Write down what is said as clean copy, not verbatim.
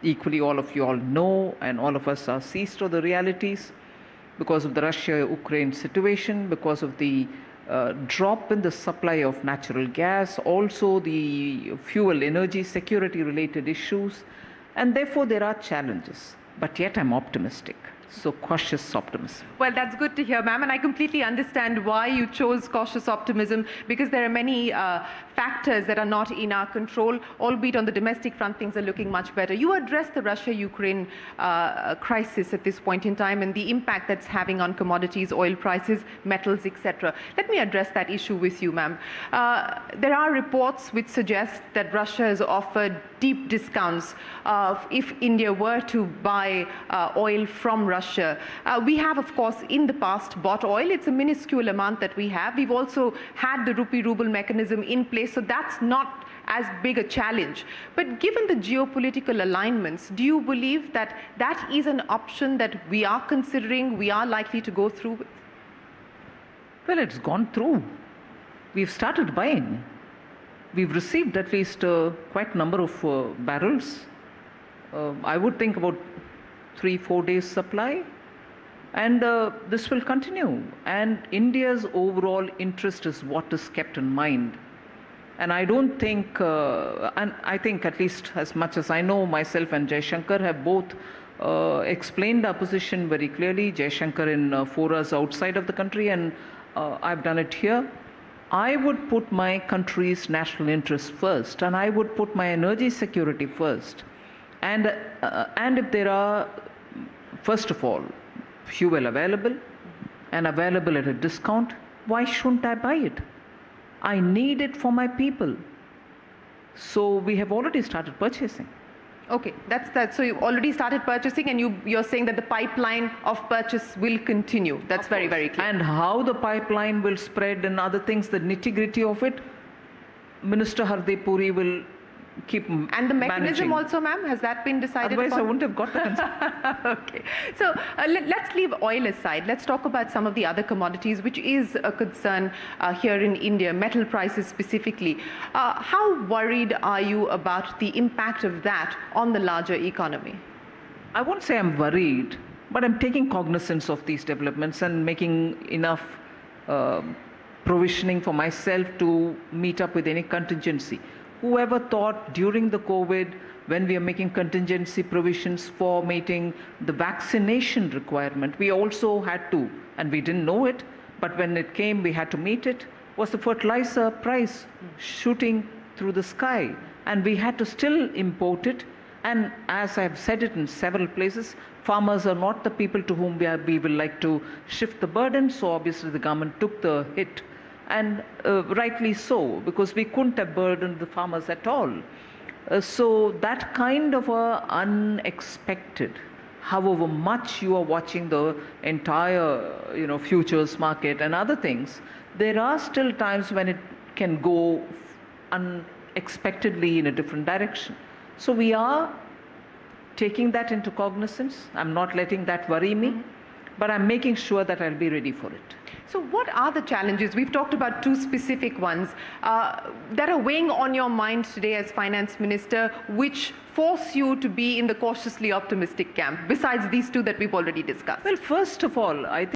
equally all of you all know, and all of us are seized of the realities because of the Russia-Ukraine situation, because of the drop in the supply of natural gas, also the fuel energy security related issues, and therefore there are challenges. But yet I'm optimistic. So cautious optimism. Well, that's good to hear, ma'am, and I completely understand why you chose cautious optimism, because there are many factors that are not in our control, albeit on the domestic front things are looking much better. You addressed the Russia-Ukraine crisis at this point in time and the impact that's having on commodities, oil prices, metals, etc. Let me address that issue with you, ma'am. There are reports which suggest that Russia has offered deep discounts if India were to buy oil from Russia. We have, of course, in the past bought oil. It's a minuscule amount that we have. We've also had the rupee-ruble mechanism in place, so that's not as big a challenge. But given the geopolitical alignments, do you believe that that is an option that we are considering, we are likely to go through with? Well, it's gone through. We've started buying. We've received at least quite a number of barrels. I would think about 3-4 days supply, and this will continue, and India's overall interest is what is kept in mind. And I don't think, and I think at least as much as I know, myself and Jaishankar have both explained our position very clearly. Jaishankar in forums outside of the country, and I've done it here. I would put my country's national interest first, and I would put my energy security first. And if there are, first of all, fuel available and available at a discount, why shouldn't I buy it? I need it for my people. So we have already started purchasing. Okay, that's that. So you already started purchasing, and you're saying that the pipeline of purchase will continue. That's very, very clear. And how the pipeline will spread and other things, the nitty-gritty of it, Minister Hardeep Puri will keep managing. And the mechanism also, ma'am, has that been decided Otherwise, upon? I wouldn't have got the concern. Okay. So let's leave oil aside. Let's talk about some of the other commodities, which is a concern here in India, metal prices specifically. How worried are you about the impact of that on the larger economy? I won't say I'm worried, but I'm taking cognizance of these developments and making enough provisioning for myself to meet up with any contingency. Whoever thought during the COVID, when we are making contingency provisions for meeting the vaccination requirement, we also had to, and we didn't know it, but when it came, we had to meet it, was the fertilizer price shooting through the sky. And we had to still import it. And as I've said it in several places, farmers are not the people to whom we will like to shift the burden. So obviously the government took the hit. And rightly so, because we couldn't have burdened the farmers at all. So that kind of unexpected, however much you are watching the entire futures market and other things, there are still times when it can go unexpectedly in a different direction. So we are taking that into cognizance. I'm not letting that worry me, but I'm making sure that I'll be ready for it. So what are the challenges? We've talked about two specific ones that are weighing on your mind today as finance minister, which force you to be in the cautiously optimistic camp, besides these two that we've already discussed. Well, first of all, I think